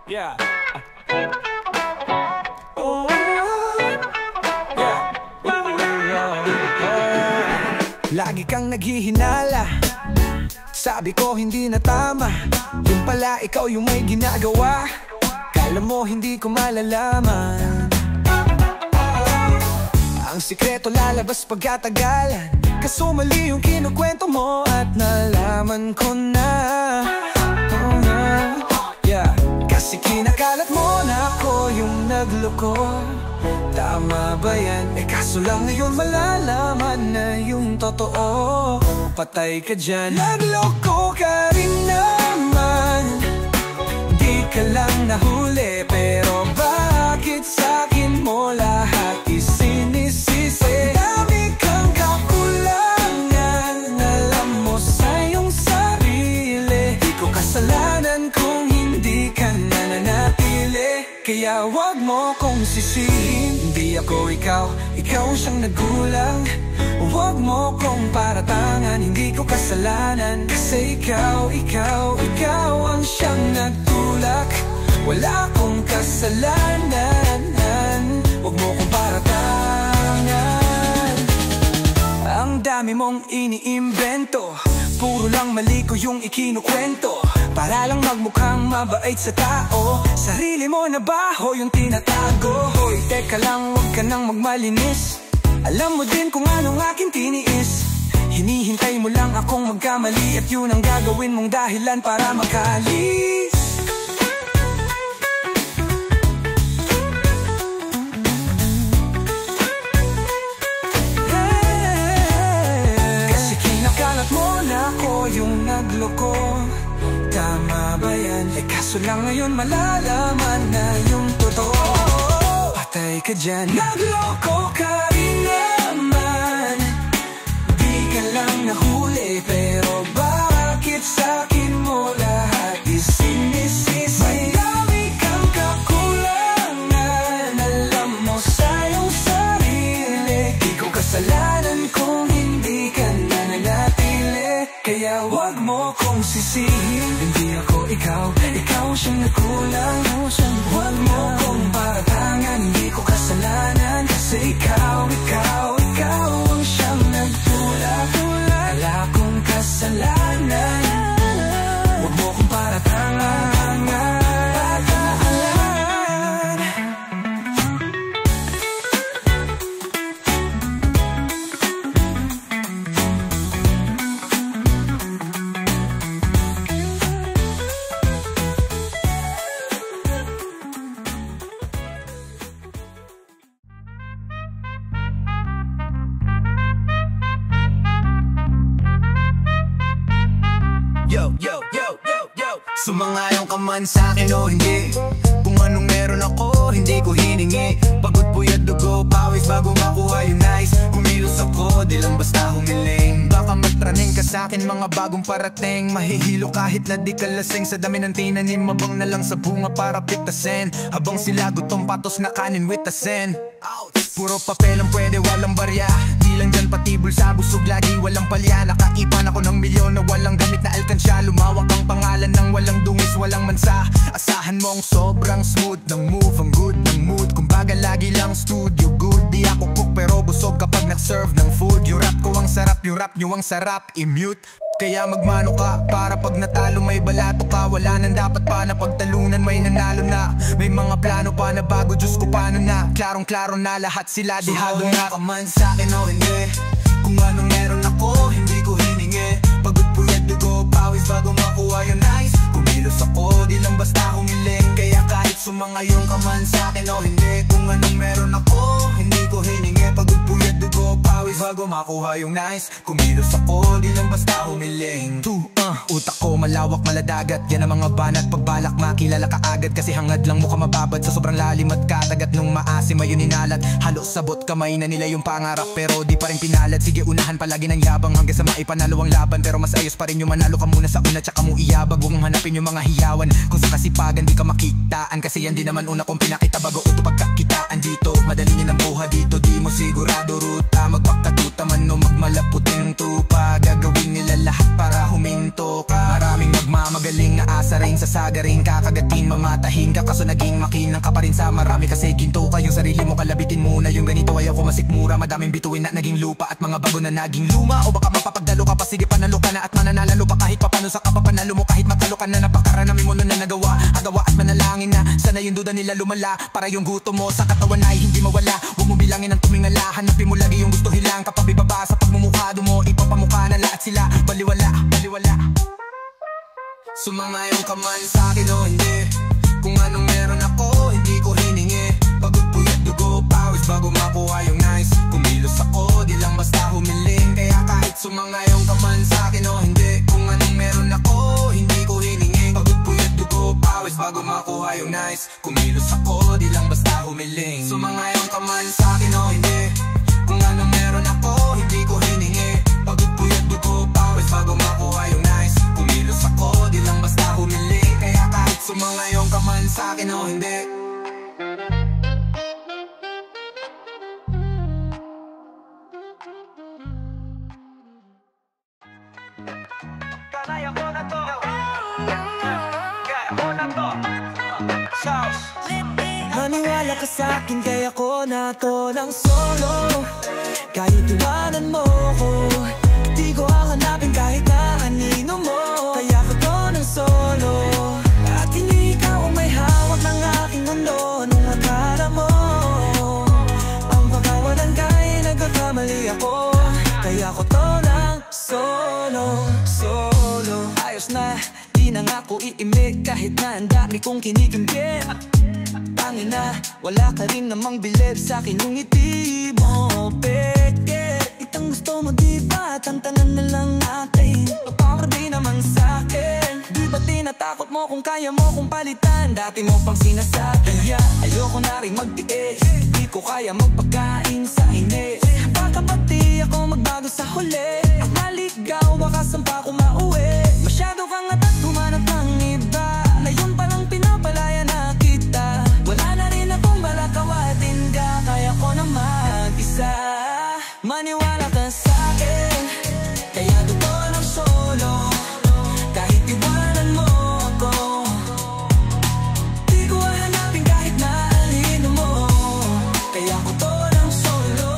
Yeah. Oh, yeah. Lagi kang naghihinala, sabi ko hindi na tama. Yung pala ikaw yung may ginagawa, kala mo hindi ko malalaman. Ang sikreto lalabas pagkatagalan, kaso mali yung kinukwento mo at nalaman ko na. Yeah. Kasi kinakalat mo na ako yung nagloko. Tama ba yan? Kaso lang ngayon malalaman na yung totoo. Patay ka dyan, nagloko ka rin naman. Di ka lang nahuli, pero bakit sa'kin mo lahat isinisisi? Dami kang kakulangan, alam mo sa iyong sarili. Di ko kasalanan kung hindi ka nananatili, kaya wag mo kong sisihin. Hindi ako ikaw, ikaw siyang nagulang. Huwag mo kong paratangan, hindi ko kasalanan. Kasi ikaw ang siyang nagtulak. Wala akong kasalanan. Huwag mo kong paratangan. Ang dami mong iniimbento, puro lang mali ko yung ikinukwento, para lang magmukhang mabait sa tao. Sarili mo na baho yung tinatago. Hoy, teka lang, huwag ka nang magmalinis. Alam mo din kung anong aking tiniis. Hinihintay mo lang akong magkamali, at yun ang gagawin mong dahilan para makaalis. Kasi kinakalat mo na ako yung nagloko. Tama ba yan? Kaso lang ngayon malalaman na yung totoo. Patay ka dyan, nagloko ka rin naman. Di ka lang nahuli, pero bakit sa'kin mo lahat isinisisi? May dami kang kakulangan, alam mo sa iyong sarili. Di ko kasalanan kung hindi ka nananatili, kaya wag mo kong sisihin. Hindi ako ikaw, ikaw siyang nagkulang. Wag mo kong paratangan, hindi ko kasalanan. Kasi ikaw ang siyang nagtulak. Wala akong kasalanan. Wag mo kong paratangan. Sumangayon ka man sa'kin o hindi, kung anong meron ako, hindi ko hiningi. Pagod, puyat, dugo, pawis bago makuha yung nice. Kumilos ako, di lang basta humiling. Baka matraning ka sa'kin, mga bagong parating. Mahihilo kahit na di ka lasing, sa dami ng tinanim. Mabang na lang sa bunga para pitasin, habang sila gutom patos na kanin with asin. Puro papel ang pwede, walang barya. Di lang dyan pati bulsa, busog lagi, walang palya. Nakaipan ako ng milyon na walang gamit na alkansya. Lumawak ang pangalan ng walang dungis, walang mansa. Asahan mong sobrang smooth ng move, ang good ng mood. Kumbaga lagi lang studio good. Di ako cook pero busog kapag nag-serve ng food. Yung rap ko ang sarap, yung rap nyo ang sarap, i-mute. Kaya magmano ka, para pag natalo may balato ka. Wala nang dapat pa na pagtalunan, may nanalo na. May mga plano pa na bago, Diyos ko paano na. Klarong-klaro na lahat sila, dihado na. Ka man sa'kin o hindi, kung anong meron ako, hindi ko hiningi. Pagod, puyat, dugo, pawis bago makuha yung nice. Kumilos ako, di lang basta humiling. Kaya kahit sumangayon ka man sa'kin o hindi, kung anong meron ako, hindi ko hiningi. Pagod, puyat, dugo, pawis bago makuha yung nice. Kumilos ako, di lang basta humiling. Utak ko malawak, maladagat. Yan ang mga banat, pagbalak makilala ka agad. Kasi hangad lang mukha mababad sa sobrang lalim at katagat. Nung maasim ayun inalat, halos sabot kamay na nila yung pangarap, pero di pa rin pinalad. Sige unahan palagi ng yabang hanggang sa maipanalo ang laban. Pero mas ayos pa rin yung manalo ka muna sa una, tsaka mo iyabag. Huwag mong hanapin yung mga hiyawan, kung sa kasipagan di ka makitaan. Kasi yan di naman una kong pinakita bago ito pagkakitaan dito. Madali nilang buha dito, di mo sigurado ruta. Magpakatuta man o magmalaputing tupa, gagawin nila lahat para huminto. bato ka. Maraming nagmamagaling na asa rin sa sagarin, kakagatin, mamatahin ka, kaso naging makinang ka pa rin sa marami. Kasi ginto ka yung sarili mo, kalabitin muna yung ganito. Ayaw ko masikmura, madaming bituin na naging lupa at mga bago na naging luma. O baka mapapagdalo ka pa, sige panalo ka na at mananalalo pa. Kahit papano sa kapapanalo mo, kahit matalo ka na, napakarami mo na nagawa. Agawa at manalangin na sana yung duda nila lumala, para yung gusto mo sa katawan ay hindi mawala. Huwag mo bilangin ang tumingala, hanapin mo lagi yung gusto hilang. Kapag ibaba sa pagmumukhado mo, ipapamukha na lahat sila baliwala, baliwala. Sumangayon ka man sa'kin o hindi, kung anong meron ako, hindi ko hiningi. Pagod, puyat, dugo, pawis bago makuha yung nice. Kumilos ako, di lang basta humiling. Kaya kahit sumangayon ka man sa'kin o hindi, kung anong meron ako, hindi ko hiningi. Pagod, puyat, dugo, pawis bago makuha yung nice. Kumilos ako, di lang basta humiling. Sumangayon ka man sa'kin o hindi, kung anong meron ako, hindi ko hiningi. Pagod, puyat, dugo, pawis bago makuha yung nice. Kumilos ako, di lang basta humiling. Kaya kahit sumangayon ka man sa'kin o hindi. Kaya ko na to, kaya ko na to. Sauce. Maniwala ka sa'kin, kaya ko na to ng solo. Kahit iwanan mo ko, di ko hahanapin kahit na anino mo. Kaya ko to ng solo, at hindi ikaw ang may hawak ng aking mundo. Anong akala mo? Ang pagkawalan ka ay nagkakamali ako. Kaya ko to ng solo, solo. Ayos na, di na nga ko iimik, kahit na ang dami kong kinikimkim. Tangin na, wala ka rin namang bilib sa'kin yung ngiti mo. Peke, itang gusto mo diba, tantanan na lang natin. Para di naman sa'kin, di ba tinatakot mo kung kaya mo kong palitan? Dati mo pang sinasabi, ayoko na rin magtiis, di ko kaya magpagkain sa inis. Baka pati ako magbago sa huli, at naligaw, baka saan pa ako mauwi. Masyado kang at humanap ng iba, ngayon palang pinapalaya na kita. Wala na rin akong balakawatin ka, kaya ko na mag-isa. Maniwala ka sa'kin, kaya dugo ng solo. Kahit iwanan mo ako, di ko hahanapin kahit na alino mo. Kaya ko to ng solo,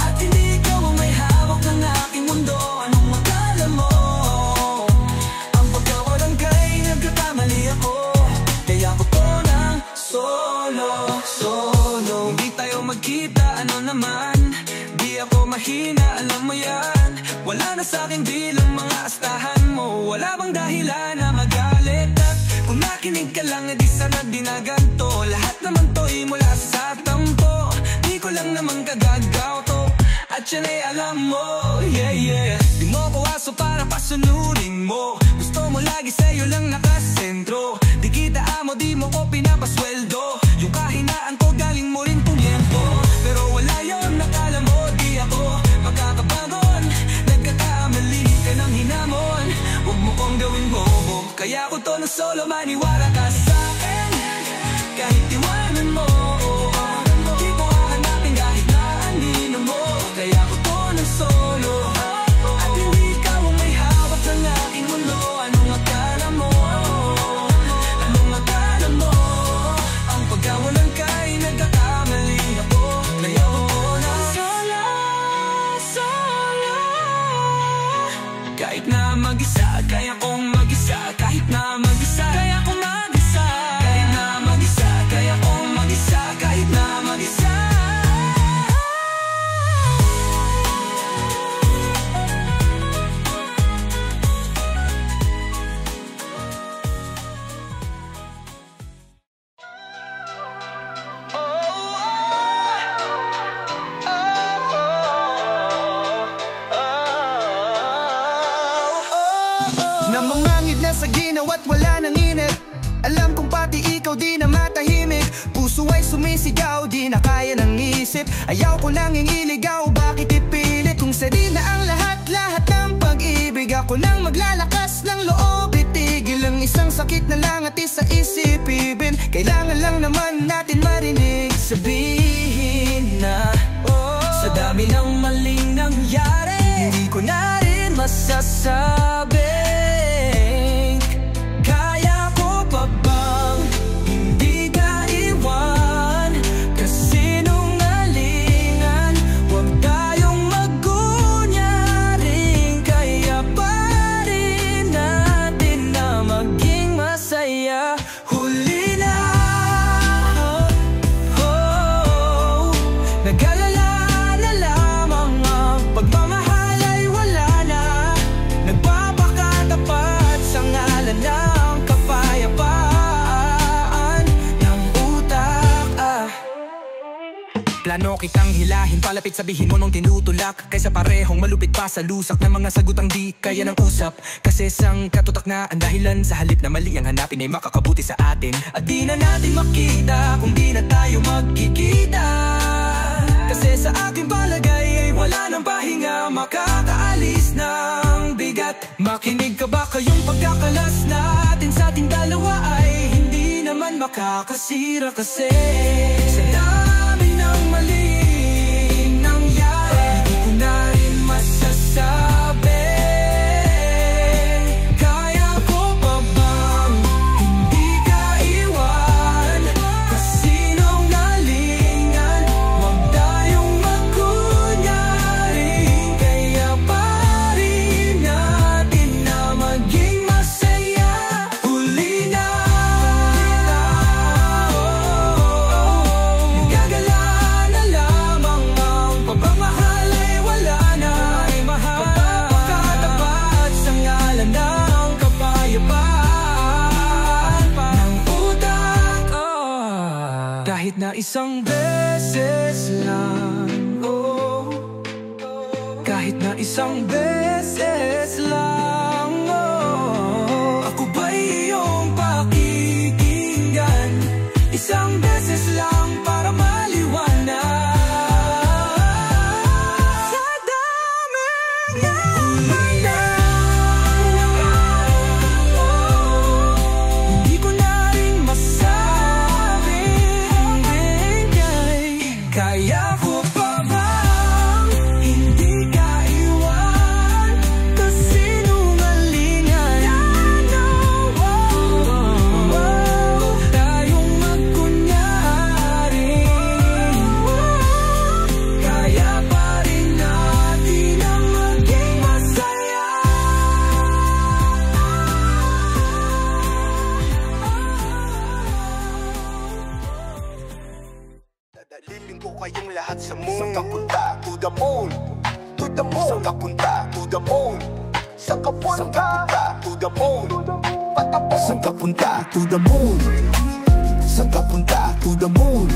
at hindi ikaw ang may hawak ng aking mundo. Anong akala mo? Ang pagkawalan ka'y nagkakamali ako. Kaya ko to ng solo, solo. Hindi tayo magkita, ano naman? Di ako mahina, alam mo yan. Wala na sa'king bilang mga astahan mo. Wala bang dahilan na magalit? At kung nakinig ka lang, edi sana di na ganito. Lahat naman to'y mula sa tampo. Di ko lang naman kagagaw to, at yan ay alam mo, yeah, yeah. Di mo ko aso para pasunurin mo. Gusto mo lagi sa'yo lang nakasentro. Di kita amo, di mo ko pinapasweldo. Yung kahinaan ko galing mo rin pumiento. Pero wala yon, nakala mo di ako magkakabagon. Nagkakamali ka ng hinamon, huwag mo kong gawin bobo. Kaya ko to na solo, maniwala ka sa'kin. Kahit iwanan mo, di ko hahanapin kahit na anino mo. Kaya ko to na solo, at hindi ikaw ang may hawak ng aking mundo. Anong akala mo? Anong akala mo? Ang pagkawalan ka'y nagkakamali ako. Kaya ko to na solo, solo. Kahit na mag-isa, kaya kong mag-isa. Kahit na mag-isa, kaya kong mag-isa. Kahit na mag-isa, kaya kong mag-isa. Kahit na mag-isa. Namamangid na sa ginaw at wala nang init. Alam kong pati ikaw di na matahimik. Puso ay sumisigaw, di na kaya ng isip. Ayaw ko lang yung iligaw, bakit ipilit? Kung sa'yo na ang lahat ng pag-ibig. Ako lang maglalakas ng loob, itigil ang isang sakit na lang at isa isipin. Kailangan lang naman natin marinig. Sabihin na, sa dami ng maling nangyari, hindi ko na rin masasabi masasabing kaya ko pa bang hindi ka iwan? Kasinungalingan, huwag tayong magkunyaring kaya pa rin natin na maging masaya. Huli na, nag-alala na lamang ang pagmamahal ay wala na. Nagpapakatapat sa ngalan ng kapayapaan ng utak. Plano kitang hilahin, palapit sabihin mo nung tinutulak, kaysa parehong malupit pa sa lusak ng mga sagutang di kaya ng usap. Kasi sang katutak na ang dahilan, sa halip na mali ang hanapin ay makakabuti sa atin. At di na natin makita kung di na tayo magkikita. Kasi sa aking palagay ay wala nang pahinga, makakaalis ng bigat. Makinig ka ba, kayong pagkakalas natin sa ating dalawa ay hindi naman makakasira. Kasi sa dami ng maling nangyari, di ko na rin masasabi kaya ko pa bang hindi ka iwan? Kasinungalingan, huwag tayong magkunyaring kaya pa rin natin na maging masaya. Huli na, nagagala na lamang ang pagmamahal ay wala na. Pagpapakatapat sa ngalan ng kapayapaan ng utak. Kahit na isang beses lang, kahit na isang beses lang, ako ba'y iyong pakikinggan? Isang beses lang para maliwanag. Sa daming hindi ko na rin masabing kaya ko pa bang hindi ka iwan? Kasinungalingan, huwag tayong magkunyaring kaya pa rin natin ang maging masaya. Dadalhin ko kayong lahat sa moon. Saan ka punta? To the moon. To the moon. Saan ka punta? To the moon. Saan ka punta? To the moon. Patapon. Saan ka punta? To the moon. Saan ka punta? To the moon.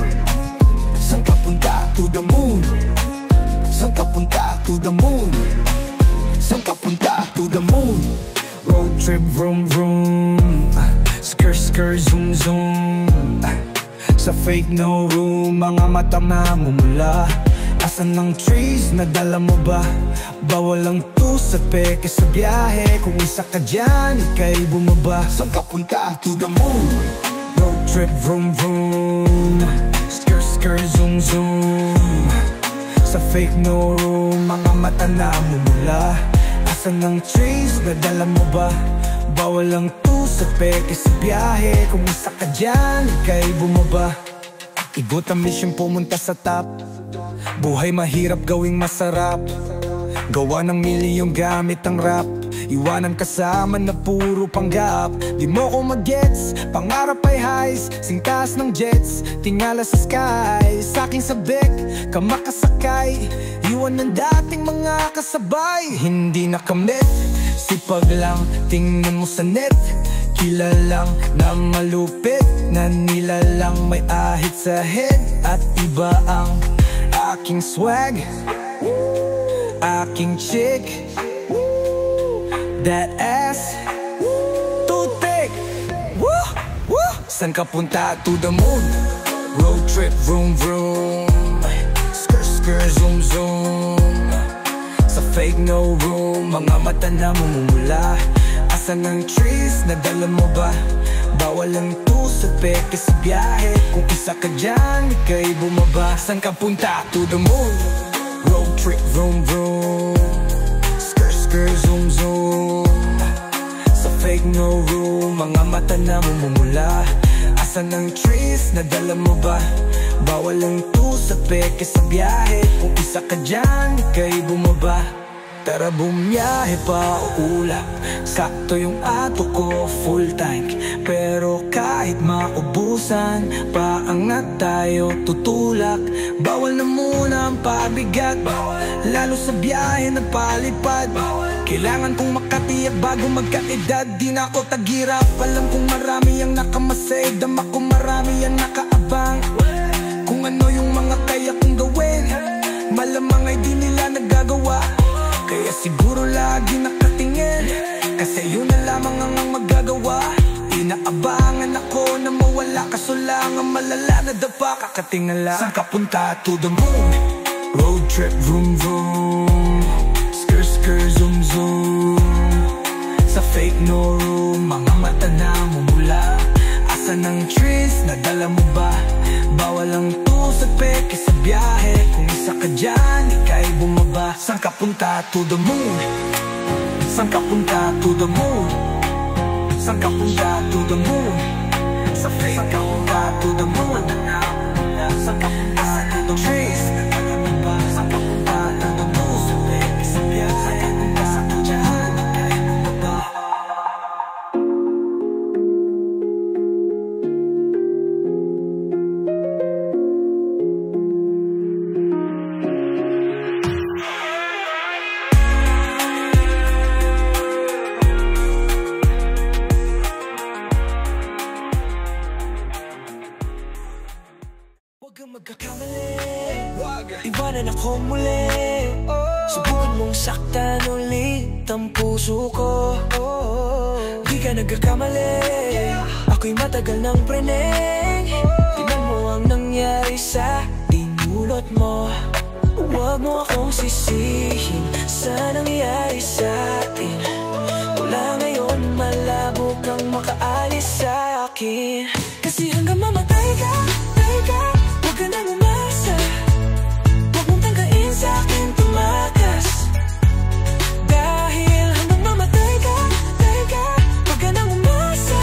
Saan ka punta? To the moon. Saan ka punta? To the moon. Saan ka punta? To the moon. Road trip, vroom vroom, skr skr zoom zoom. Sa fake no room, mga mata mamumula. Asan ang trees, nadala mo ba? Bawal ang tusat peke sa biyahe. Kung isa ka dyan, ika'y bumaba. Saan ka punta? To the moon. Road trip, vroom vroom, skr skr zoom zoom. Sa fake no room, mga mata namumula. Asan ang trees, nadala mo ba? Bawal ang tusat peke sa biyahe. Kung isa ka dyan, ika'y bumaba. Igot ang mission pumunta sa top. Buhay mahirap gawing masarap. Gawa ng milyong gamit ang rap. Iwanan kasama na puro panggap. Di mo ko mag-gets, pangarap ay highs. Singkas ng jets, tingala sa sky. Sa'king sabik, kamakasakay. Iwan ng dating mga kasabay. Hindi nakamit, sipag lang, tingnan mo sa net. Kilalang na malupit, na nilalang may ahit sa head. At iba ang aking swag, aking chick. That ass, too thick. Woo, woo. Saan ka punta? To the moon. Road trip, vroom vroom, skr skr zoom zoom. Sa fake no room, mga mata namumula. Asan ang trees, nadala mo ba? Bawal ang tusat peke sa biyahe. Kung isa ka dyan, ika'y bumaba. Saan ka punta? To the moon. Road trip, vroom vroom, skr skr skirt, zoom zoom. Sa fake no room, mga mata na mumumula. Asan ang trees, nadala mo ba? Bawal ang sa peke sa biyahe. Kung isa ka dyan, ika'y bumaba. Tara bumiyahe pa o ulap. Sakto yung ato ko, full tank. Pero kahit maubusan, paangat tayo, tutulak. Bawal na muna ang pabigat, lalo sa biyahe nagpalipad. Kailangan kong makatiyak bago magkaedad. Di na ako tagirap, alam kong marami ang nakamasay. Dama ko marami ang nakaabang. Kung ano yung mga kaya kong gawin, malamang ay di nila nagagawa. Kaya siguro lagi nakatingin, kasi yun na lamang ang magagawa. Inaabangan ako na mawala, kaso lang ang malala na dapa. Kakatingala, saan ka punta? To the moon. Road trip, vroom vroom. Skr skr, zoom zoom. Sa fake no room, mga mata na mumula. Asan ang trees, nadala mo ba? Bawal ang sa peke sa biyahe. Kung isa ka dyan, ika'y bumaba. Saan ka punta? To the moon. Saan ka punta? To the moon. Saan ka punta? To the moon. Sa fake, saan ka punta? To the moon. Saan ka punta? To the trees. Saan ka punta? To the moon. Sa peke sa biyahe. Kung isa ka dyan, ika'y bumaba. Magkakamali, iwanan ako muli. Subukan mong saktan ulit ang puso ko. Di ka nagkakamali, ako'y matagal ng preneng. Tingnan mo ang nangyari sa tinulot mo. Huwag mo akong sisihin sa nangyari sa atin. Mula ngayon malabo kang makaalis sa akin. Kasi hanggang mamatay ka, huwag ka nang umasa. Huwag mong tanggain sa akin tumakas. Dahil hanggang mamatay ka, huwag ka nang umasa.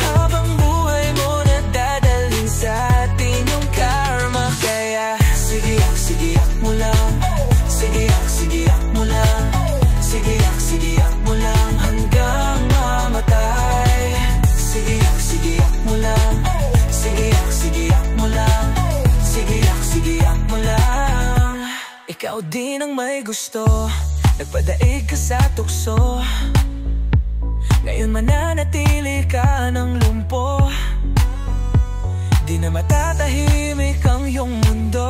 Habang buhay mo nadadalhin sa atin yung karma. Kaya sigiyak mo lang. Sigiyak mo lang. Sigiyak mo lang hanggang mamatay. Sigiyak mo lang. Sigiyak mo lang. Sigiyak mo lang. Ikaw din ang may gusto, nagpadaig ka sa tukso. Ngayon mananatili ka ng lumpo. Di na matatahimik ang iyong mundo.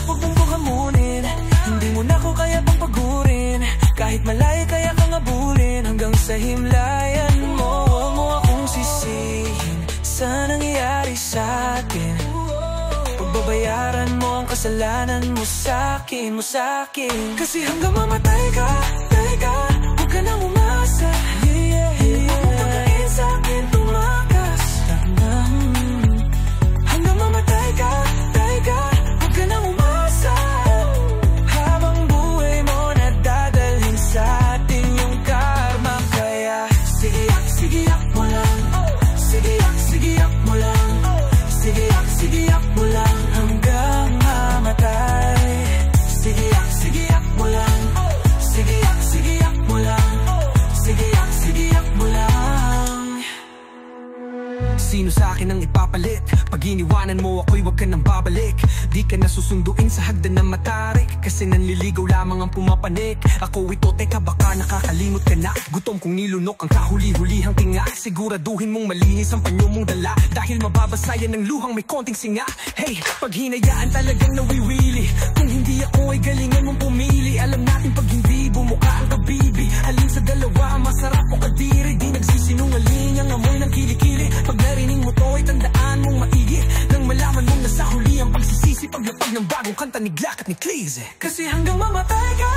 Huwag mong buhamunin. Hindi mo na ko kaya pang pagurin. Kahit malayo kaya kang abulin hanggang sa himlayan mo. Huwag mo akong sisihin sa nangyayari sa atin. Pagbabayaran mo ang kasalanan mo sa akin, Kasi hanggang mamatay ka, huwag ka nang umasa. Huwag mong pagkain sa akin tumakas. Hanggang mamatay ka, huwag ka nang umasa. Habang buhay mo nadadalhin sa atin yung karma. Kaya sigiyak mo lang. Sigiyak mo lang. Sigiyak mo lang hanggang mamatay. Sigiyak mo lang. Sigiyak mo lang. Sigiyak mo lang. Sino sa akin ang ipapalit? Pag iniwanan mo ako'y wag ka nang babalik. Di ka nasusunduin sa hagdan ng matarik, kasi nanliligaw lamang ang pumapanik. Ako ito, teka baka nakakalimot ka na. Gutom kong nilunok ang kahuli-hulihang tinga. Siguraduhin mong malinis ang panyo mong dala, dahil mababasayan ng luhang may konting singa. Hey, pag hinayaan talagang nawiwili. Kung hindi ako ay galingan mong pumili. Alam natin pag hindi bumuka ang kabibi. Alin sa dalawa, masarap o kadiri. Di nagsisinungaling ang amoy ng kilikili. Pag narinig mo to ay tandaan mong maigi. Nang malaman mong nasa huli ang pagsisisi. Paglapag ng bagong kanta ni Glock at ni Cleese. Kasi hanggang mamatay ka,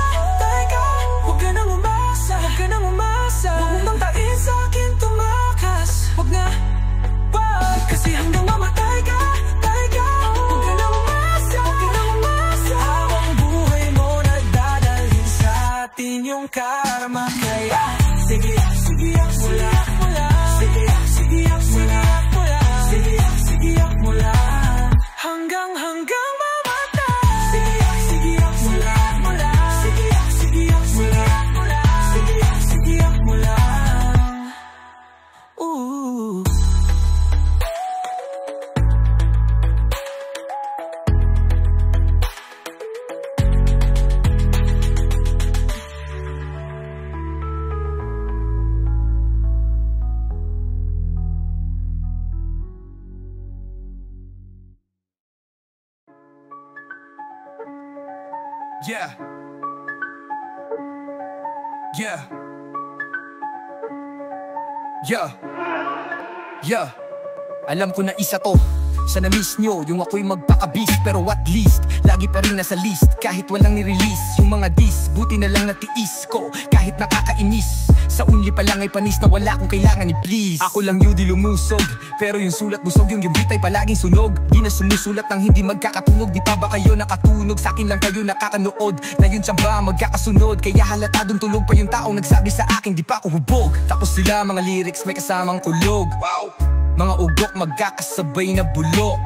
huwag ka nang umasa. Huwag mong tangtain sa akin tumakas. Huwag na, wag. Kasi hanggang mamatay ka, ang karma. Kaya sige, sige, mula, mula. Sige, sige, mula, mula. Sige, sige, mula. Hanggang mamatay. Sige, sige, mula, mula. Sige, sige, mula, mula. Sige, sige, mula. Yeah. Yeah. Yeah. Yeah. Alam ko na isa to sa na-miss nyo, yung ako'y magpaka-beast. Pero at least, lagi pa rin nasa list. Kahit walang nirelease yung mga diss, buti na lang natiis ko kahit nakakainis. Sa unli pa lang ay panis na wala kung kailangan i-please. Ako lang yun di lumusog, pero yung sulat busog. Yung beat ay palaging sunog, di na sumusulat ng hindi magkakatunog. Di pa ba kayo nakatunog? Sa akin lang kayo nakakanood, na yun siya ba magkakasunod? Kaya halata dun tulog pa yung taong nagsabi sa akin di pa ako hubog. Tapos sila mga lyrics may kasamang kulog. Wow! Mga ugok magkakasabay na bulok.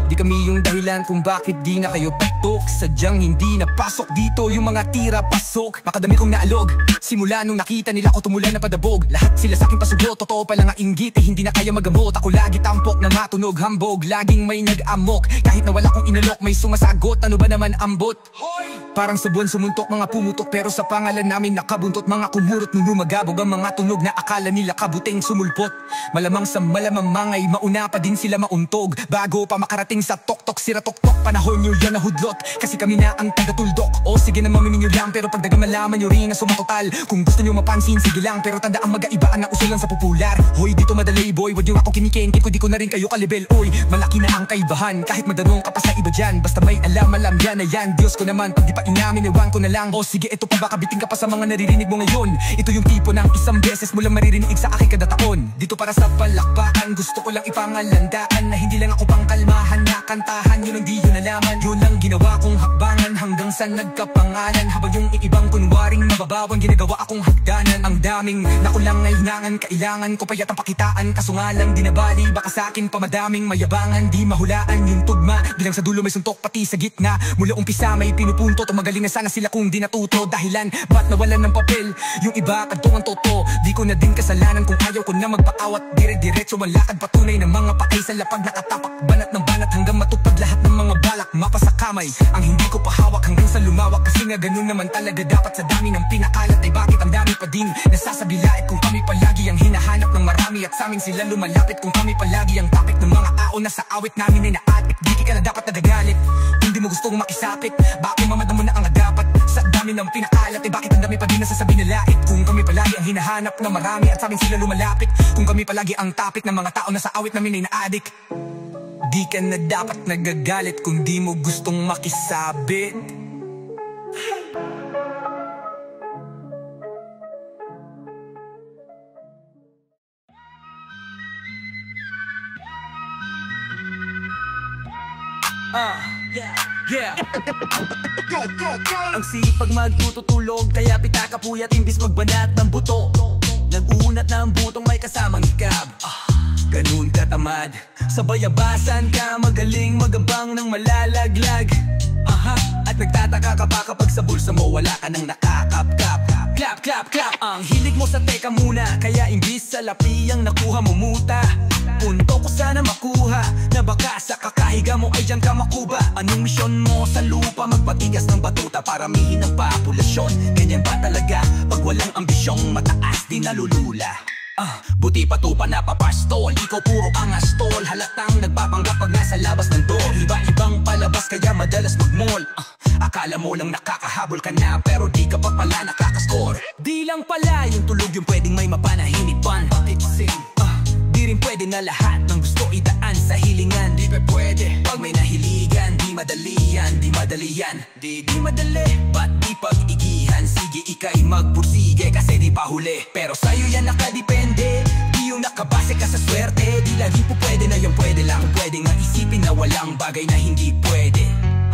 Di kami yung dahilan kung bakit di na kayo patok. Sadyang hindi napasok dito yung mga tira pasok. Makadami kong naalog, simula nung nakita nila ko tumulan na padabog. Lahat sila sa akin pasugot, totoo pala nga inggit eh, hindi na kaya magamot. Ako lagi tampok na matunog hambog, laging may nag-amok. Kahit na wala kong inalok, may sumasagot. Ano ba naman ambot? Parang sabon sumuntok, mga pumutok. Pero sa pangalan namin nakabuntot. Mga kumurot nung lumagabog ang mga tunog na akala nila kabuting sumulpot. Malamang sa malamang mangay, mauna pa din sila mauntog bago pa makarating sa tok-tok, sira-tok-tok. Panahon nyo yan na hudlot, kasi kami na ang taga-tuldok. O sige na maminin nyo lang, pero pagdaga malaman nyo rin na sumatotal. Kung gusto nyo mapansin, sige lang, pero tanda ang mag-aibaan na usulan sa popular. Hoy, dito madali boy, wag nyo ako kinikengkit ko, di ko na rin kayo kalibel. Oy, malaki na ang kaibahan, kahit madanong ka pa sa iba dyan. Basta may alam yan na yan, Diyos ko naman. Pag di pa inamin, ewan ko na lang. O sige, ito pa baka biting ka pa sa mga naririnig mo ngayon. Ito yung tipo ng isang beses mo lang maririnig sa akin kada taon. Dito para sa palakpakan, gusto ko lang ipangalandaan na hindi lang ako pangkalmahan na kantahan. Yun ang di yun nalaman, yun ang ginawa kong hakbangan hanggang sa nagkapangalan. Habang yung ibang kunwaring mababawang ginagawa akong hagdanan. Ang daming nakulang ngailangan, kailangan ko payat ang pakitaan. Kaso nga lang di nabali, baka sa akin pa madaming mayabangan. Di mahulaan yung tugma, bilang sa dulo may suntok pati sa gitna. Mula umpisa may pinupunto, tumagaling na sana sila kung di natuto. Dahilan, ba't nawalan ng papel? Yung iba kadtong ang toto. Di ko na din kasalanan kung ayaw ko na magpaawat. Dire-diretso malakad patunay ng mga patay sa lapag. Nakatapak, banat ng banat hanggang matupad lahat ng mga balak. Mapa sa kamay, ang hindi ko pahawak hanggang sa lumawak. Kasi nga ganun naman talaga dapat sa dami ng pinakalat. Ay bakit ang dami pa din nasasabilait kung kami palagi ang hinahanap ng marami. At sa amin sila lumalapit kung kami palagi ang topic ng mga tao na sa awit namin ay naatik. Di ka na dapat nadagalit kung di mo gustong makisapit. Bakit mamada mo na ang agapat sa dami ng pinakalat. Ay bakit ang dami pa din nasasabi nilait kung kami palagi ang hinahanap ng marami. At sa amin sila lumalapit kung kami palagi ang topic ng mga tao na sa awit namin ay naadik. Di ka na dapat nagagalit kung di mo gustong makisabit. Yeah. Ang sipag magtututulog, kaya pitaka puyat imbis magbanat ng buto. Nag-uunat ng butong may kasamang ikab. Ganun katamad, sa bayabasan ka magaling magabang ng malalaglag. At nagtataka ka pa kapag sa bulsa mo wala ka nang nakakap-kap. Clap, clap, clap. Ang hilig mo sa teka muna, kaya imbis sa lapi ang nakuha mo muta. Punto ko sana makuha, na baka sa kakahiga mo ay dyan ka makuba. Anong misyon mo sa lupa? Magpatigas ng batuta, paramihin ang populasyon. Ganyan ba talaga pag walang ambisyong mataas di nalulula? Buti pa to pa napapastol, ikaw puro angas tol. Halatang nagpapanggap pag nasa labas ng door. Iba-ibang palabas kaya madalas mag-mall. Akala mo lang nakakahabol ka na, pero di ka pa pala nakakascore. Di lang pala yung tulog yung pwedeng may mapanahinipan. Di rin pwede na lahat ng gusto idaan sa hilingan. Di pa pwede pag may nahiligan. Di madali yan, di madali yan. Di madali, ba't di pag-igihan? Sige ika'y magpursige kasi di pa huli. Pero sa'yo yan nakadepende, di yung nakabase ka sa swerte. Di lagi po pwede na yung pwede lang. Pwede nga isipin na walang bagay na hindi pwede.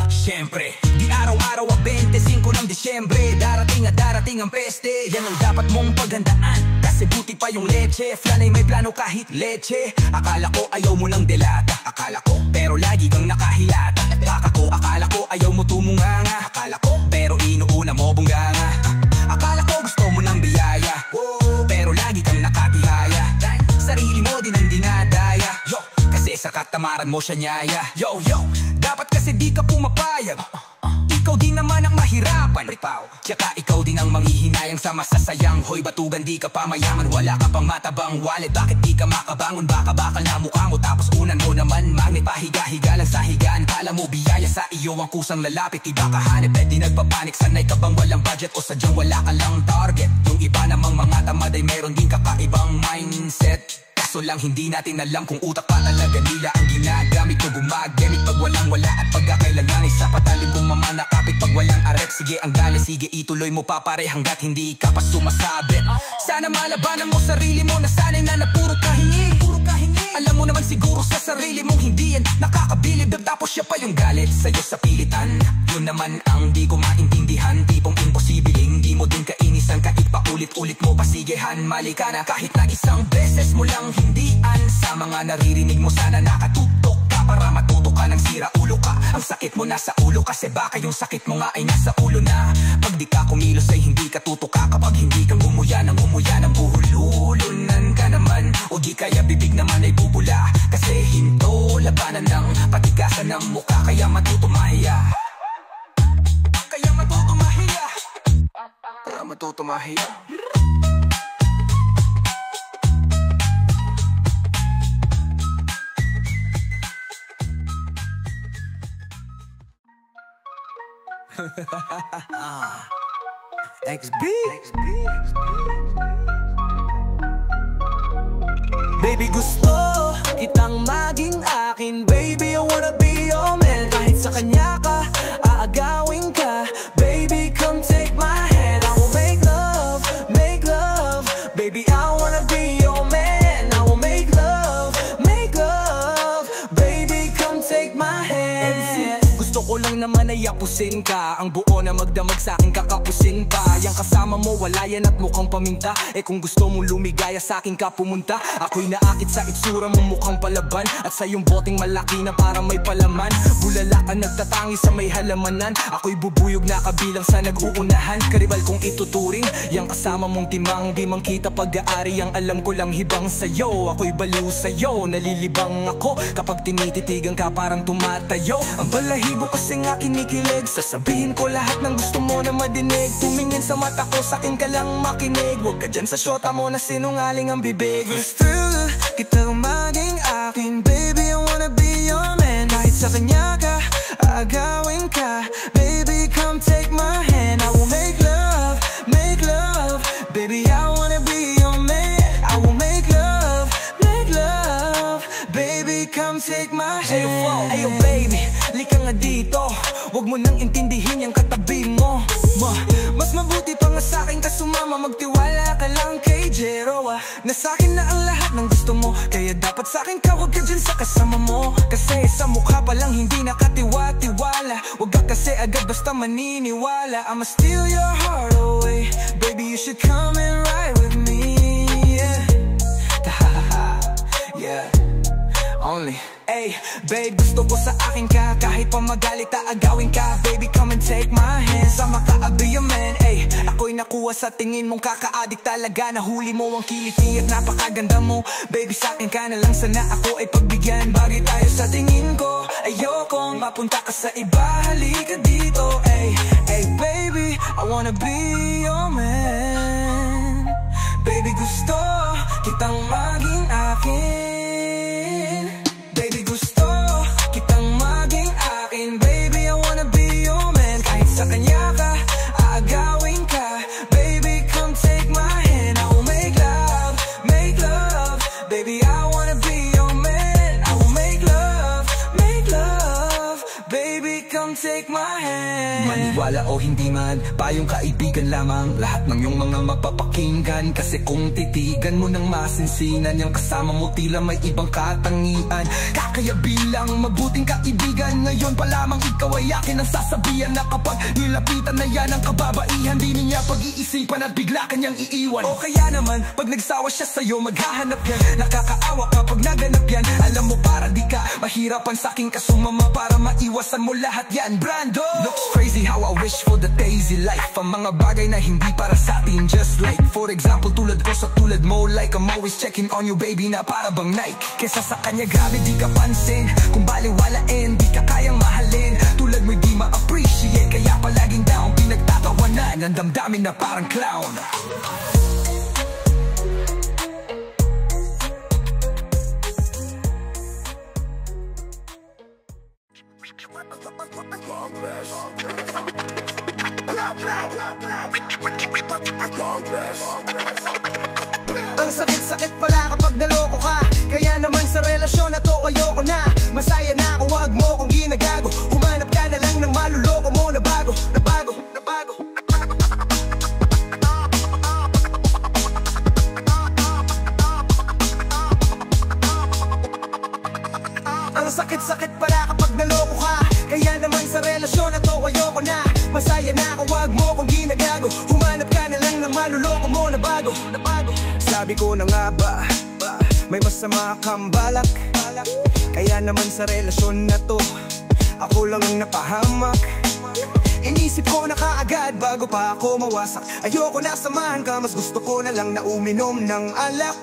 Siyempre, di araw-araw ang 25 ng Disyembre. Darating kasi nga darating ang peste. Yan ang dapat mong paghandaan, kasi buti pa yung leche. Flan ay may plano kahit leche. Akala ko ayaw mo ng delata, akala ko pero lagi kang nakahilata. Baka ko, akala ko ayaw mo tumunganga, akala ko pero inuuna mo bungganga. Akala ko gusto mo ng biyaya, pero lagi kang nakatihaya. Sarili mo din ang dinadaya, yo, kasi sa katamaran mo siya nyaya. Yo, yo, dapat kasi di ka pumapayag. Ikaw din naman ang mahirapan, tsaka ikaw din ang manghihinayang sa masasayang. Hoy batugan, di ka pa mayaman, wala ka pang matabang wallet. Bakit di ka makabangon? Baka bakal na mukha mo, tapos unan mo naman magnet. Pahiga-higa lang sa higaan, kala mo biyaya sa iyo ang kusang lalapit. Iba ka hanip, di nagpapanik. Sanay ka bang walang budget o sadyang wala ka lang target? Yung iba namang mga tamad ay meron din kakaibang mindset. Kaso lang hindi natin alam kung utak pa talaga nila ang ginagamit o gumagamit. Pag walang wala at pagkakailangan ay sa patalim kung mamanakapit. Pag walang arep, sige ang gali, sige ituloy mo pa pare hanggat hindi ka pa sumasabit. Sana malabanan mo sarili mo, nasanay na napuro kahingi. Alam mo naman siguro sa sarili mong hindi yan nakakabilib. Tapos siya pa yung galit sa'yo sa pilitan. Yun naman ang di ko maintindihan, tipong imposible hindi mo din kainisan. Kahit pa ulit-ulit mo pasigehan, mali ka na kahit na isang beses mo lang hindian. Sa mga naririnig mo sana nakatutok ka para matuto ka ng sira ulo ka. Ang sakit mo nasa ulo kasi baka yung sakit mo nga ay nasa ulo na. Pag di ka kumilos ay hindi ka tutuka. Kapag hindi ka ngumuya ng buhululunan ka naman. O di kaya bibig naman ay bubula, kasi hinto labanan ng patigasan ng mukha. Kaya matuto mahiya, kaya matuto mahiya, kaya matuto mahiya. XB. Baby gusto kitang maging akin, baby I wanna be your man. Kahit sa kanya ka, aagawin ka, baby come take my hand. I will make love, baby I wanna be your man. I will make love, baby come take my hand. Gusto ko lang naman ay apusin ka, ang buo na magdamag sa'kin kakapusin pa. Yang kasama mo wala yan at mukhang paminta. Eh kung gusto mong lumigaya sa'kin ka pumunta. Ako'y naakit sa itsura mong mukhang palaban, at sa iyong boteng malaki na para may palaman. Bulala ka nagtatangi sa may halamanan, ako'y bubuyog na kabilang sa nag-uunahan. Karibal kong ituturing, yang kasama mong timang di man kita pag-aari. Ang alam ko lang hibang sa'yo, ako'y baliw sa'yo. Nalilibang ako kapag tinititigan ka parang tumatayo. Ang balahibo kasing akin kinikilig, sasabihin ko lahat ng gusto mo na madinig. Tumingin sa mata ko, sa'kin ka lang makinig. Huwag ka dyan sa syota mo na sinungaling ang bibig. Gusto kita maging akin, baby I wanna be your man. Kahit sa kanya ka, aagawin ka, baby come take my hand. I will make love, baby I wanna be your man. I will make love, baby come take my hand. Ayo baby, lika nga dito, wag mo nang intindihin yung katabi mo. Mas mabuti pa nga sa'kin ka sumama, magtiwala ka lang kay Jero. Na sa'kin na ang lahat ng gusto mo, kaya dapat sa'kin ka, wag ka dyan sa kasama mo. Kasi sa mukha pa lang hindi nakatiwa-tiwala, wag ka kasi agad basta maniniwala. I'ma steal your heart away, baby you should come and ride with me. Yeah, yeah. Only ay, babe, gusto ko sa akin ka, kahit pa magalit aagawin ka, baby come and take my hand. Sama ka, I'll be your man, ay. Ako'y nakuha sa tingin mong kakaadik talaga. Nahuli mo ang kiliti at napakaganda mo, baby sa'kin ka na lang sana ako ay pagbigyan. Bagay tayo sa tingin ko, ayokong mapunta ka sa iba, halika dito, ay. Ay baby, I wanna be your man. Baby gusto kitang maging akin. Baby, I wanna be your man. Kahit sa kanya ka, aagawin ka, baby, come take my hand. I will make love, baby, I wanna be your man. I will make love, baby, come take my hand. Maniwala o hindi kailangan, payong kaibigan lamang, lahat ng iyong mga mapapakinggan. Kasi kung titigan mo ng masinsinan, yung kasama mo tila may ibang katangian. Kakaya bilang mabuting kaibigan, ngayon pa lamang ikaw ay akin ang sasabihan, na kapag nilapitan na yan ang kababaihan, di niya pag-iisipan at bigla kanyang iiwan. O kaya naman, pag nagsawa siya sa'yo, maghahanap yan. Nakakaawa kapag naganap yan. Alam mo para di ka mahirapan sa'king kasumama, para maiwasan mo lahat yan. Brando! Looks crazy how I wish for the daisy life, ang mga bagay na hindi para sa atin. Just like, for example, tulad ko sa tulad mo, like I'm always checking on you baby, na para bang Nike. Kesa sa kanya grabe di ka pansin, kung baliwalain di ka kayang mahalin. Tulad mo'y di ma-appreciate, kaya palaging down, pinagtatawanan ang damdamin na parang clown. Ang sakit-sakit pala kapag naloko ka, kaya naman sa relasyon na to ayoko na. Masaya na ako, wag mo kong ginagago. Humanap ka na lang ng maluloko mo na bago, na bago, na bago. Ang sakit-sakit pala kapag naloko ka, kaya naman sa relasyon na to ayoko na. Masaya na ako, wag mo kong ginagago. Humanap ka na lang ng maluloko mo na bago, na bago. Sabi ko na nga ba, may masama kang balak, kaya naman sa relasyon na to ako lang ang napahamak. Inisip ko na kaagad bago pa ako mawasak. Ayoko na samahan ka, mas gusto ko na lang na uminom ng alak.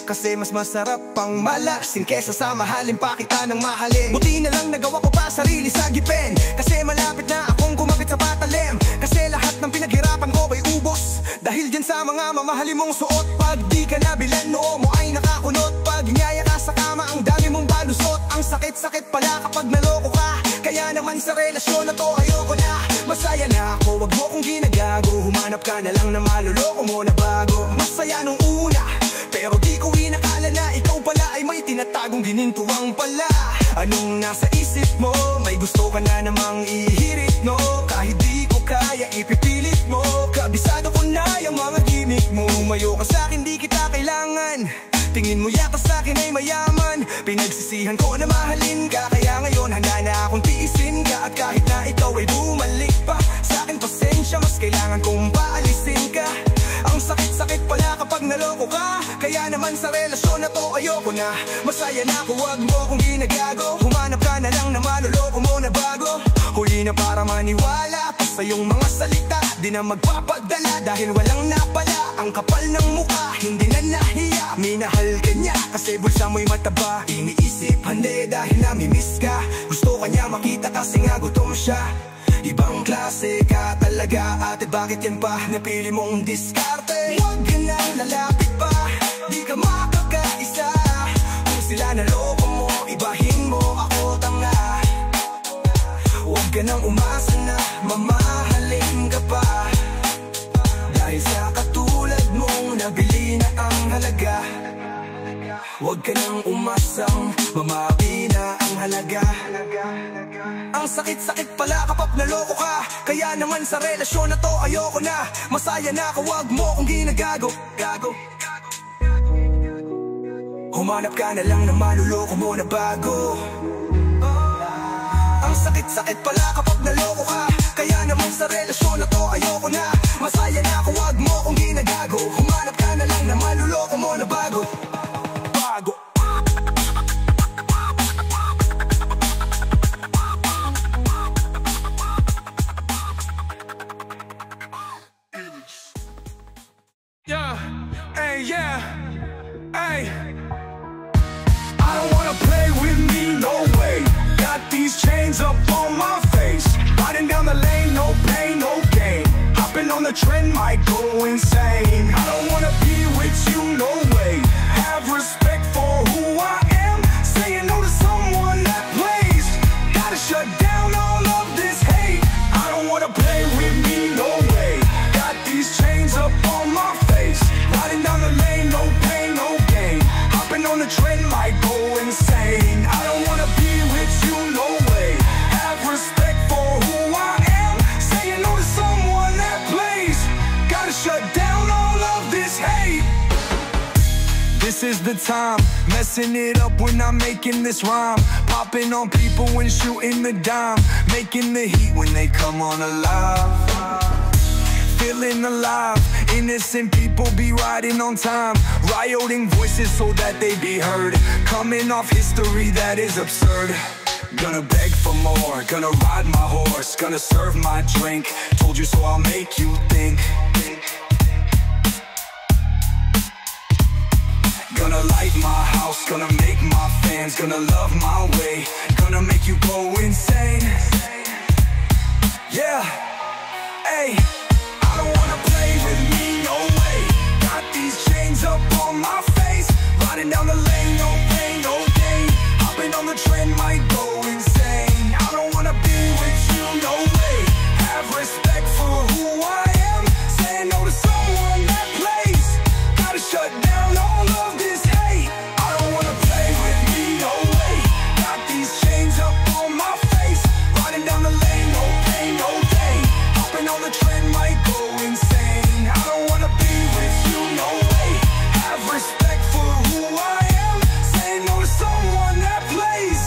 Kasi mas masarap pang malasin kesa sa mahalin pa kita ng mahalin. Buti na lang nagawa ko pa sarili sa gipin, kasi malapit na akong kumapit sa patalim. Kasi lahat ng pinaghirapan ko ay ubos dahil dyan sa mga mamahalin mong suot. Pag di ka nabilan, noo mo ay nakakunot. Pag nyaya ka sa kama, ang dami mong balusot. Ang sakit-sakit pala kapag naloko ka, kaya naman sa relasyon na to ayoko na. Masaya na ako, wag mo kong ginagago. Humanap ka na lang na maluloko mo na bago. Masaya nung una, pero di ko inakala na ikaw pala ay may tinatagong ginintuwang pala. Anong nasa isip mo? May gusto ka na namang ihirit, no? Kahit di ko kaya ipipilit mo, kabisado ko na yung mga gimmick mo. Umayo ka sa'kin, di kita kailangan. Tingin mo yata sa'kin ay mayaman. Pinagsisihan ko na mahalin ka, kaya ngayon handa na akong tiisin ka. At kahit na ikaw ay bumalik pa sa'kin, pasensya, mas kailangan kong paalisin ka. Ang sakit-sakit pala kapag naloko ka, kaya naman sa relasyon na to ayoko na. Masaya na ako, wag mo kong ginagago. Humanap ka na lang na maluloko mo na bago. Huli na para maniwala pa sa iyong mga salita, di na magpapadala dahil walang napala. Ang kapal ng mukha, hindi na nahiya. Minahal ka niya kasi bulsa mo'y mataba. Iniisip hande dahil namimiss ka. Gusto ka niya makita kasi nga gutom siya. Ibang klase ka talaga, ate bakit yan pa napili mong diskarte? Huwag ka nang lalapit pa, di ka makakaisa. Kung sila naloko mo, ibahin mo ako tanga. Huwag ka nang umasa na mamahalin ka pa, dahil sa katulad mong nabili na ang halaga. Huwag ka nang umasang mamabi na ang halaga. Ang sakit-sakit pala kapag naloko ka, kaya naman sa relasyon na to ayoko na. Masaya na ako, wag mo kong ginagago. Humanap ka na lang na maluloko mo na bago. Ang sakit-sakit pala kapag naloko ka, kaya naman sa relasyon na to ayoko na. Masaya na ako, wag mo kong ginagago. Humanap ka na lang na maluloko mo na bago. Yeah, hey, yeah, hey. I don't wanna play with me, no way. Got these chains up on my face. Riding down the lane, no pain, no gain. Hopping on the trend, might go insane. I don't wanna be with you, no way. Have respect for who I am. Saying no to someone that plays. Gotta shut down all of this hate. I don't wanna play with me, no way. Got these chains up on my face. Riding down the lane, no pain, no gain. Hopping on the trend, might go insane. I don't wanna be with you, no way. Have respect for who I am. Saying no to someone this is the time. Messing it up when I'm making this rhyme. Popping on people when shooting the dime. Making the heat when they come on alive. Feeling alive, innocent people be riding on time. Rioting voices so that they be heard. Coming off history that is absurd. Gonna beg for more, gonna ride my horse, gonna serve my drink. Told you so I'll make you think. Gonna light my house, gonna make my fans, gonna love my way, gonna make you go insane. Yeah, hey, I don't wanna play with me, no way. Got these chains up on my face. Riding down the lane, no pain, no gain. Hopping on the trend, might go insane. I don't wanna be with you, no way. Have respect for who I am. Saying no to someone that plays. Gotta shut down all of this hate. I don't wanna play with me, no way. Got these chains up on my face. Riding down the lane, no pain, no gain. Hopping on the trend, might go insane. I don't wanna be with you, no way. Have respect for who I am. Saying no to someone that plays.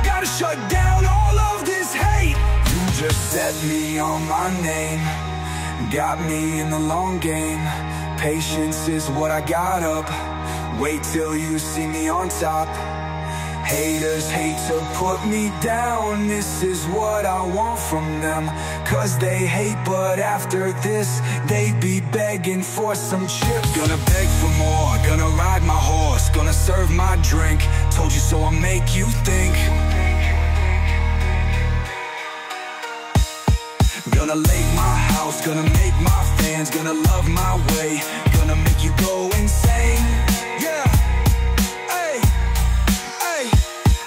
Gotta shut down all of this hate. You just set me on my name. Got me in the long game. Patience is what I got up. Wait till you see me on top. Haters hate to put me down. This is what I want from them. Cause they hate, but after this they be begging for some chips. Gonna beg for more, gonna ride my horse, gonna serve my drink. Told you so I'll make you think. Gonna lake my house, gonna make my fans, gonna love my way, gonna make you go insane. Yeah, hey, hey,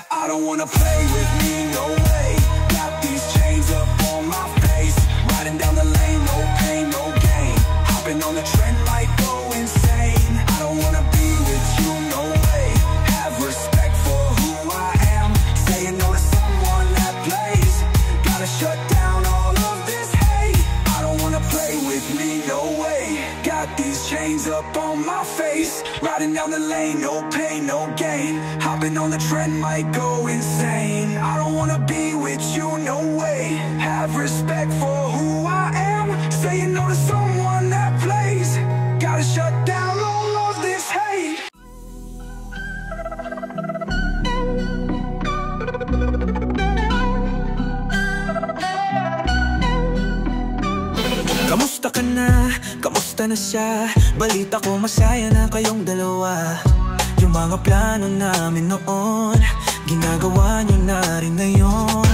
I don't wanna play with me, no way. Got these chains up on my face. Riding down the lane, no pain, no gain. Hopping on the trend, might go insane. I don't wanna be with you, no way. Have respect for who I am. Saying no to someone that plays. Gotta shut down all of this hate. I don't wanna play with me, no way. Got these chains up on my face. Riding down the lane, no pain, no gain. Hopping on the trend, might go insane. I don't wanna be with you, no way. Have respect for who I am. Saying no to someone that plays. Gotta shut down all of this hate. Kamusta ka na? Kamusta na siya? Balita ko masaya na kayong dalawa. Yung mga plano namin noon, ginagawa niyo na rin ngayon.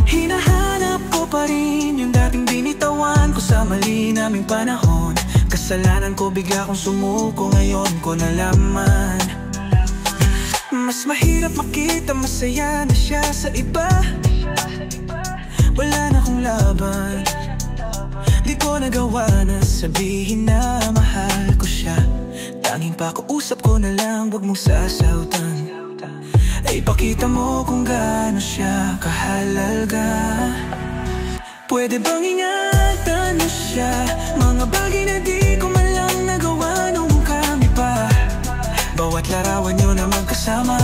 Hinahanap ko pa rin yung dating binitawan ko sa mali naming panahon. Kasalanan ko, bigla kong sumuko, ngayon ko nalaman. Mas mahirap makita masaya na siya sa iba. Wala na akong laban. Di ko nagawa na sabihin na mahal ko siya. Tanging pakiusap ko na lang, wag mong sasautan. Ay pakita mo kung gaano siya kahalaga. Pwede bang ingatan mo siya? Mga bagay na di ko man lang nagawa nung kami pa. Bawat larawan nyo na magkasama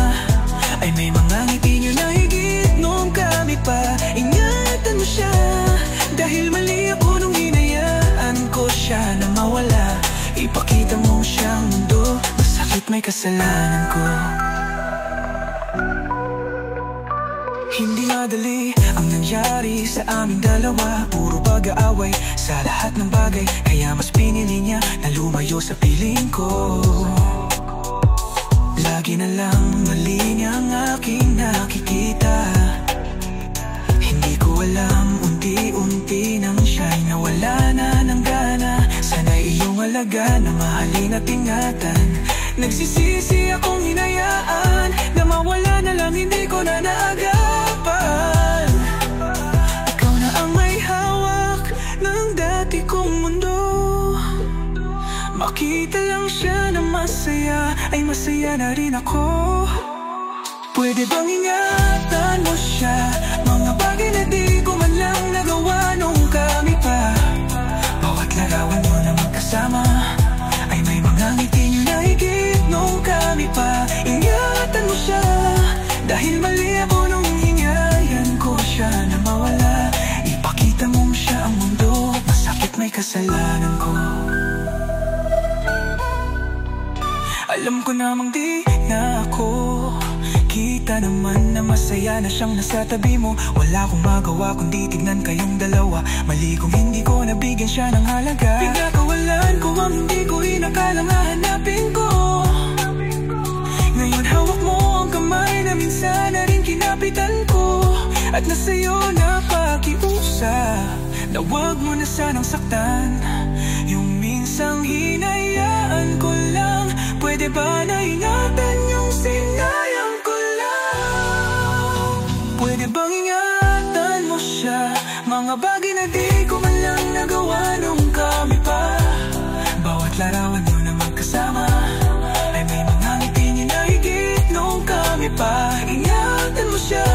ay may mga ngiti nyo na higit nung kami pa. Ingatan mo siya, dahil mali ako nung hinayaan ko siya na mawala. Ipakita mo siyang mundo, masakit may kasalanan ko. Hindi madali ang nangyari sa aming dalawa. Puro pag-aaway sa lahat ng bagay, kaya mas pinili niya na lumayo sa piling ko. Lagi na lang mali niya ang aking nakikita. Hindi ko alam, unti-unti nang siya'y nawala na ng gana. Sana'y iyong alaga na mahalin at ingatan. Nagsisisi akong hinayaan na mawala na lang, hindi ko na naagapan. Ikaw na ang may hawak ng dati kong mundo. Makita lang siya na masaya, ay masaya na rin ako. Pwede bang ingatan mo siya? Mga bagay na di ko man lang nagawa nung kami pa. Bawat larawan mo na magkasama ay may mga ngiti nyo na higit nung kami pa. Masakit may kasalanan ko. Alam ko namang di na ako. Kita naman na masaya na siyang nasa tabi mo. Wala akong magawa kundi tignan kayong dalawa. Mali kung hindi ko nabigyan siya ng halaga. Pinakawalan ko ang hindi ko inakalang hahanapin ko. Ngayon hawak mo ang kamay na minsan na rin kinapitan ko. At nasa'yo na pakiusap na wag mo na sanang saktan. Yung minsang hinayaan ko lang. Pwede ba na ingatan yung sinayang ko lang? Pwede bang ingatan mo siya? Mga bagay na di ko man lang nagawa nung kami pa. Bawat larawan nyo na magkasama ay may mga ngiti niya na higit nung kami pa. Ingatan mo siya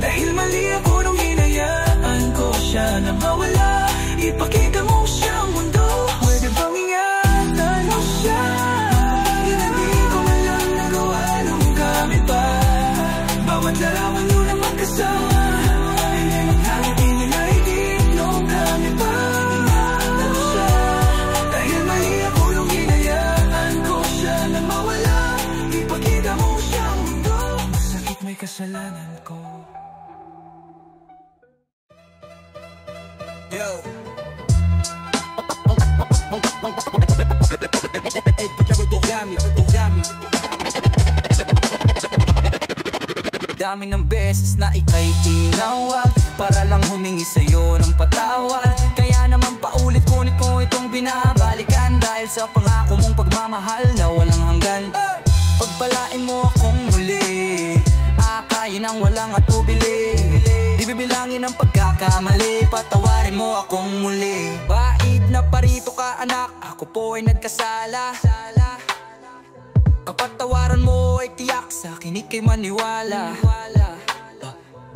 dahil mali ako nung hinayaan ko siya na mawala. Ipakita mo siyang mundo. Pwede bang ingatan mo siya? Bawat larawan nyo na magkasama ay may mga ngiti niya na higit nung kami pa. Ingatan mo siya dahil mali ako nung hinayaan ko siya na mawala. Ipakita mo siyang mundo. Masakit may kasalanan ko. Yo! Dami ng beses na ika'y tinawag para lang humingi sa'yo ng patawad. Kaya naman paulit-ulit ko itong binabalikan dahil sa pangako mong pagmamahal na walang hanggan. Pagpalain mo akong muli, akayin ang walang atubili. Di bibilangin ang pagkakamali, patawarin mo akong muli. Bait na parito ka anak, ako po ay nagkasala. Kapatawaran mo ay tiyak, sa akin ika'y maniwala.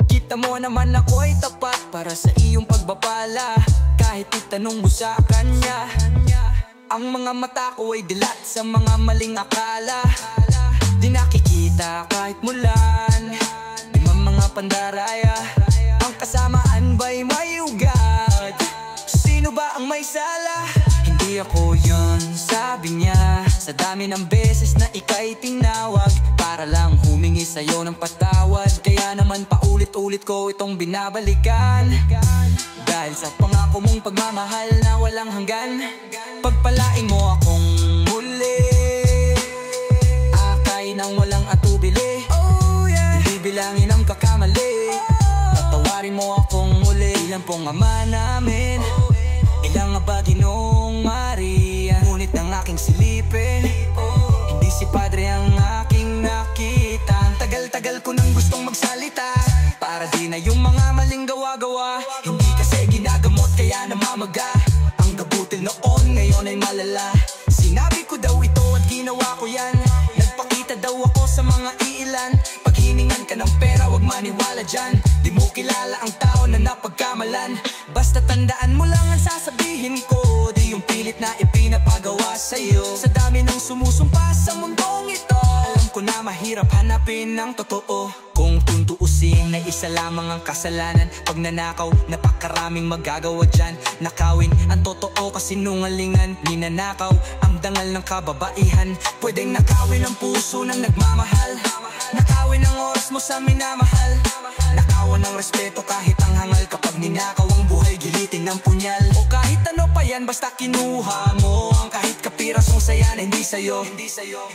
Kita mo naman ako ay tapat para sa iyong pagbabala. Kahit itanong mo sa kanya, ang mga mata ko ay dilat sa mga maling akala. Di nakikita kahit mulan, di mga pandaraya. Ang kasamaan ba'y may ugat? Sino ba ang may sala? Hindi ako yun, sabi niya. Sa dami ng beses na ika'y tinawag para lang humingi sa'yo ng patawad. Kaya naman paulit-ulit ko itong binabalikan dahil sa pangako mong pagmamahal na walang hanggan. Pagpalain mo akong muli, akayin ang walang atubili. Hindi bilangin ang kakamali, patawarin mo akong muli. Ilan pong ama namin, ilang aba Ginoong Maria, ngunit ng aking silipin hindi si Padre ang aking nakita. Tagal-tagal ko nang gustong magsalita para di na yung mga maling gawa-gawa. Hindi kasi ginagamot kaya namamaga. Ang gabutil noon ngayon ay malala. Sinabi ko daw ito at ginawa ko yan. Nagpakita daw ako sa mga iilan. Pag hiningan ka ng pera wag maniwala dyan. Di mo kilala ang tao na napagkamalan. Basta tandaan mo lang ang sasabihin ko, di yung pilit na ipinapagawa sa'yo. Sa dami ng sumusumpa sa mundong ito, alam ko na mahirap hanapin ang totoo. Kung tuntuusin na isa lamang ang kasalanan, pagnanakaw, napakaraming magagawa dyan. Nakawin ang totoo kasinungalingan, ninanakaw ang dangal ng kababaihan. Pwedeng nakawin ang puso ng nagmamahal, nakawin ang oras mo sa minamahal, nakawan ng respeto kahit ang hangal. Kapag ninakaw ang buhay, gilitin ng punyal. O kahit ano pa yan, basta kinuha mo ang kahit kapirasong saya na hindi sa'yo.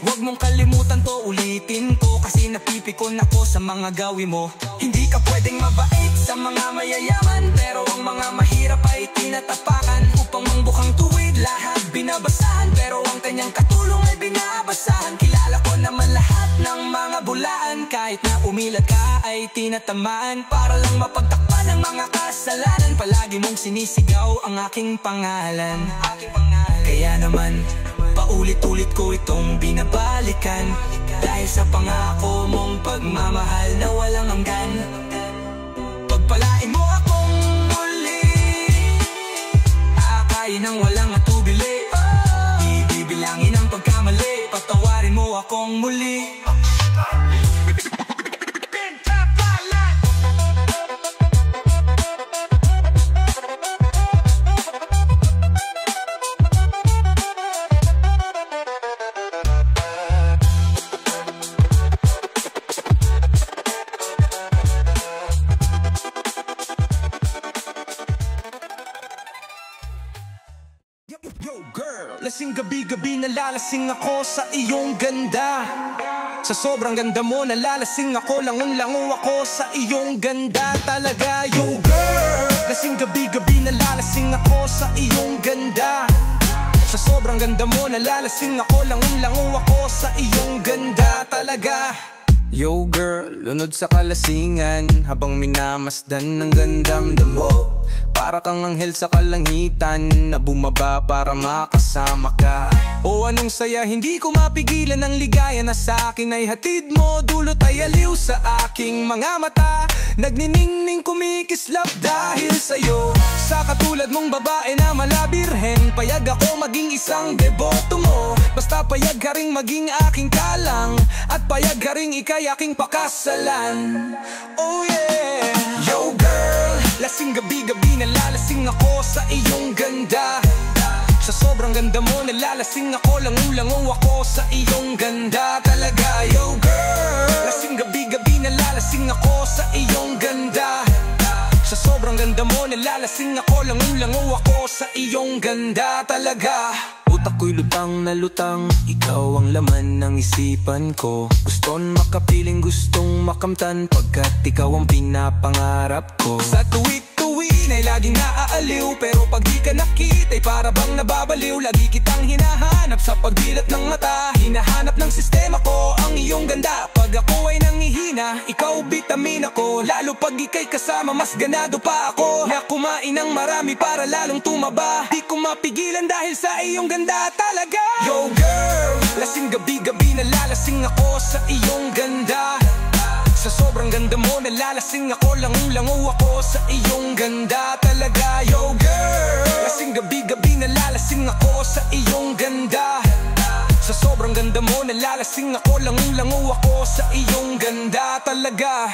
Huwag mong kalimutan to, ulitin ko, kasi napipikon ako sa mga gawi mo. Hindi ka pwedeng mabait sa mga mayayaman, pero ang mga mahirap ay tinatapakan. Upang mangbukang tuwid, lahat binabasahan, pero ang kanyang katulong ay binabasahan. Kilala ko naman lahat ng mga bulaan, kahit na umilat ka ay tinatamaan. Para lang mapagtakpan ang mga kasalanan, palagi mong sinisigaw ang aking pangalan. Kaya naman paulit-ulit ko itong binabalikan dahil sa pangako mong pagmamahal na walang hanggan. Pagpalain mo akong muli, akayin ang walang atubili. Ibibilangin ang pagkamali, patawarin mo akong muli. Yo girl, lasing gabi-gabi nalalasing ako sa iyong ganda. Sa sobrang ganda mo nalalasing ako, langon-lango ako sa iyong ganda talaga. Yo girl, lasing gabi-gabi nalalasing ako sa iyong ganda. Sa sobrang ganda mo nalalasing ako, langon-lango ako sa iyong ganda talaga. Yo girl, lunod sa kalasingan habang minamasdan ng gandang damo. Para kang anghel sa kalangitan na bumaba para makasama ka. O anong saya, hindi ko mapigilan ang ligaya na sa akin ay hatid mo. Dulot ay aliw sa aking mga mata, nagniningning kumikislap dahil sa'yo. Sa katulad mong babae na malabirhen, payag ako maging isang deboto mo. Basta payag ka ring maging aking kalang, at payag ka ring ikay aking pakasalan. Oh yeah. Yo girl, lasing gabi-gabi nalalasing ako sa iyong ganda. Sa sobrang ganda mo nalalasing ako, lango-lango ako sa iyong ganda talaga. Yo girl, lasing gabi-gabi nalalasing ako sa iyong ganda. Sa sobrang ganda mo nalalasing ako, lango-lango ako sa iyong ganda talaga. Utak ko'y lutang na lutang, ikaw ang laman ng isipan ko. Guston makapiling, gustong makamtan, pagkat ikaw ang pinapangarap ko. Sa tuwid-tuwid ay laging naaaliw, pero pag di ka nakita ay para bang nababaliw. Lagi kitang hinahanap sa pagdilat ng mata, hinahanap ng sistema ko ang iyong ganda. Pag ako ay nangihina, ikaw bitamin ako. Lalo pag ika'y kasama, mas ganado pa ako na kumain ng marami para lalong tumaba. Di ko mapigilan dahil sa iyong ganda talaga. Yo girl, lasing gabi-gabi nalalasing ako sa iyong ganda. Sa sobrang ganda mo nalalasing ako, lango-lango ako sa iyong ganda talaga. Yo girl, lasing gabi-gabi nalalasing ako sa iyong ganda. Sa sobrang ganda mo nalalasing ako, lango-lango ako sa iyong ganda talaga.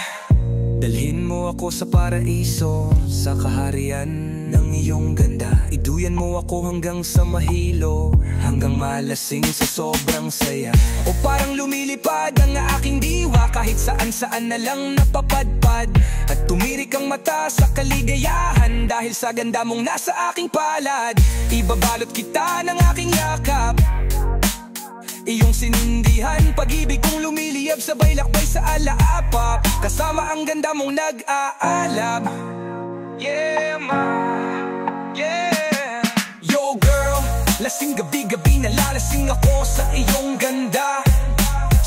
Dalhin mo ako sa paraiso, sa kaharian ng iyong ganda. Iduyan mo ako hanggang sa mahilo, hanggang malasing sa sobrang saya. O parang lumilipad ang aking diwa, kahit saan-saan na lang napapadpad. At tumirik ang mata sa kaligayahan, dahil sa ganda mong nasa aking palad. Ibabalot kita ng aking yakap, iyong sinindihan, pag-ibig kong lumiliyab, sabay lakbay sa alaapa. Kasama ang ganda mong nag-aalab. Yeah ma, yeah. Yo girl, lasing gabi-gabi nalalasing ako sa iyong ganda.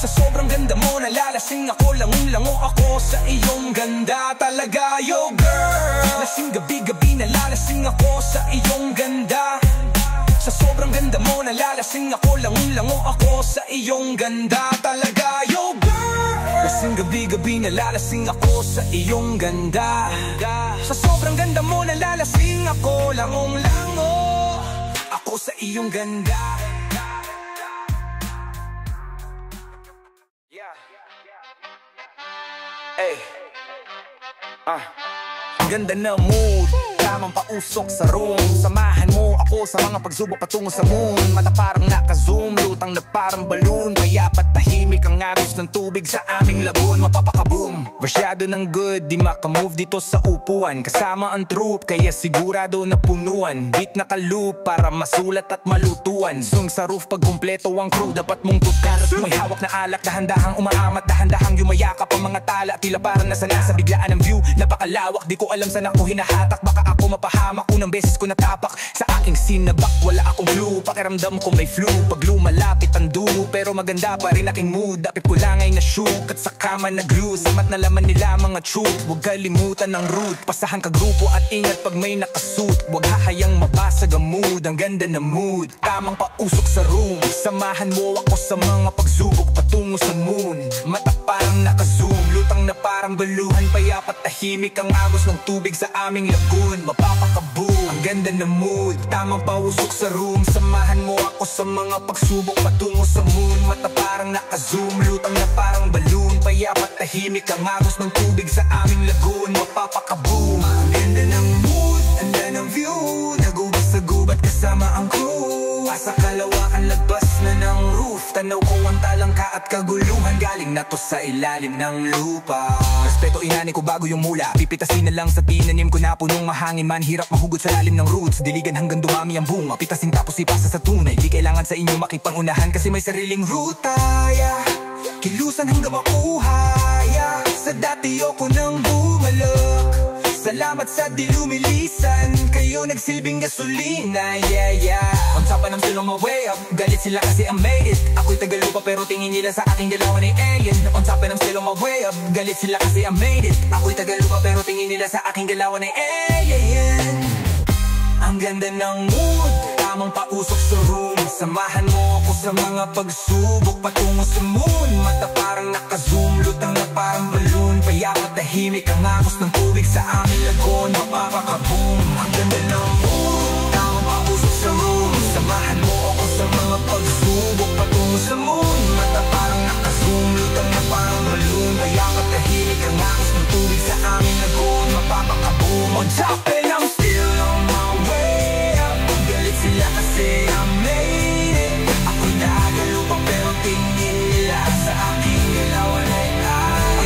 Sa sobrang ganda mo nalalasing ako, lango-lango ako sa iyong ganda talaga. Yo girl, lasing gabi-gabi nalalasing ako sa iyong ganda. Sa sobrang ganda mo nalalasing ako, lango-lango ako sa iyong ganda talaga. Yo girl, lasing gabi-gabi nalalasing ako sa iyong ganda. Sa sobrang ganda mo nalalasing ako, langong-lango ako sa iyong ganda. Hey, ang ganda na mood, tamang pausok sa room. Samahan mo ako sa mga pagsubok patungo sa moon. Mata parang naka-zoom, lutang na parang balloon. Mayapat tahimik ang agos ng tubig sa aming lagoon. Mapapakaboom, versyado ng good, di makamove dito sa upuan. Kasama ang troop, kaya sigurado na punuan. Beat na ka-loop para masulat at malutuan. Swing sa roof pag kumpleto ang crew, dapat mong tutkaras. May hawak na alak, dahan-dahang umaamat, dahan-dahang yumayakap ang mga tala. Tila parang nasa biglaan ng view, napakalawak. Di ko alam saan ako hinahatak, baka ako mapahamak. Unang beses ko natapak sa aking sinabak, wala akong clue. Pakiramdam ko may flu, pag lumalapit ang dulo. Pero maganda pa rin aking mood, dapit ko lang ay na-shook. At sa kama nag-glue, samat na laman nila mga truth. Huwag kalimutan ng root, pasahan ka grupo at ingat pag may nakasuit. Huwag hahayang mabasag ang mood, ang ganda na mood. Tamang pausok sa room, samahan mo ako sa mga pagsubok patungo sa moon. Mata parang naka-zoom, lutang na parang baluhan. Payapat tahimik ang agos ng tubig sa aming lagoon. Mapapakaboom, ang ganda na mood, tamang pausok sa room. Samahan mo ako sa mga pagsubok patungo sa moon. Mata parang naka-zoom, lutang na parang balloon. Payapat tahimik ang agos ng tubig sa aming lagoon. Mapapakaboom, ang ganda ng mood, ang ganda ng view. Nagubas sa gubat kasama ang crew. Asa kalawakan lagpas na ng roof. Tanaw ko ang talangka at kaguluhan. Galing na to sa ilalim ng lupa. Respeto inani ko bago yung mula. Pipitasin na lang sa tinanim ko na punong mahangin man. Hirap mahugot sa lalim ng roots. Diligan hanggang dumami ang bunga. Pitasin tapos ipasa sa tunay. Di kailangan sa inyo makipangunahan kasi may sariling ruta. Kilusan hanggang makuha. Sa dati ko nang bumalak. Salamat sa di lumilisan. Kayo nagsilbing gasolina, On top and I'm still on my way up. Galit sila kasi I made it. Ako'y tagalupa pero tingin nila sa aking galawan ay alien. On top and I'm still on my way up. Galit sila kasi I made it. Ako'y tagalupa pero tingin nila sa aking galawan ay alien. Ang ganda ng mood, tamang pausok sa room. Samahan mo ako sa mga pagsubok patungo sa moon. Mata parang naka-zoom, lutang na parang balloon. Payakat tahimik ang agos ng tubig sa aming lagon. Mapapakaboom, ang ganda ng mood, tamang pausok sa room. Samahan mo ako sa mga pagsubok patungo sa moon. Mata parang naka-zoom, lutang na parang balloon. Payakat tahimik ang agos ng tubig sa aming lagon. Mapapakaboom, on top and I'm still on my way up. Galit sila kasi I made it. Ako'y nagalupa pero tingin nila sa aking galawan ay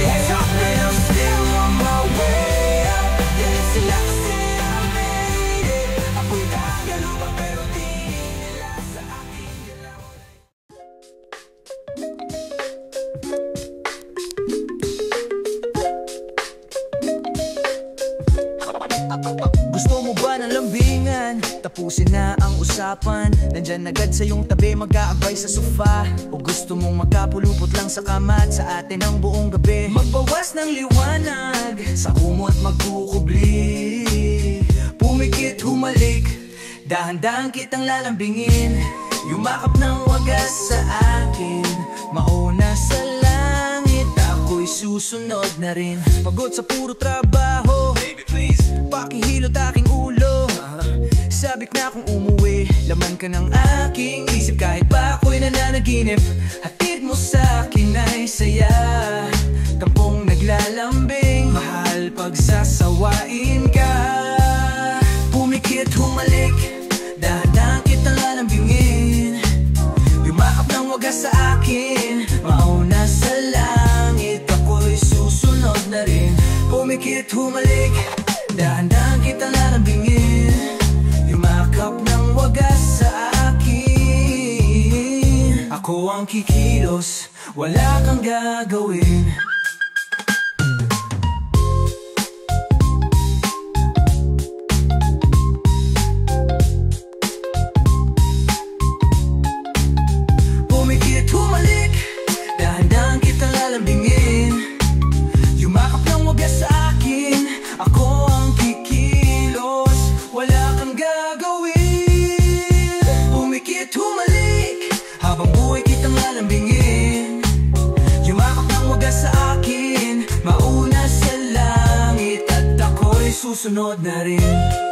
on top and I'm still on my way up. Galit sila kasi I made it. Ako'y nagalupa pero tingin nila sa aking galawan. Gusto mo ba ng lambingan? Tapusin na ang usapan. Nandyan agad sa iyong tabi, mag-aabay sa sofa. O gusto mong magkapulupot lang sa kama at sa atin ang buong gabi. Magbawas ng liwanag sa kumot magkukubli. Pumikit, humalik, dahan-dahan kitang lalambingin. Yumakap ng wagas sa akin, mauna sa langit. Ako'y susunod na rin. Pagod sa puro trabaho, baby please, pakihilot aking ulo. Sabik na akong umuwi, laman ka ng aking isip. Kahit pa ako'y nananaginip, hatid mo sa akin ay saya. Tampong naglalambing, mahal pagsasawain ka. Pumikit, humalik, dahan-dahan kitang lalambingin. Yumakap ng wagas sa akin, mauna sa langit. Ako'y susunod na rin. Pumikit, humalik, dahan-dahan kitang lalambingin. Yumakap ng wagas sa akin. Ako ang kikilos, wala kang gagawin. Pumikit, humalik, dahan-dahan kitang lalambingin. Yumakap ng wagas sa akin. Ako ang kikilos, wala kang gagawin. Pumikit, humalik, habang buhay kitang lalambingin. Yumakap ng wagas sa akin, mauna sa langit. At ako'y susunod na rin.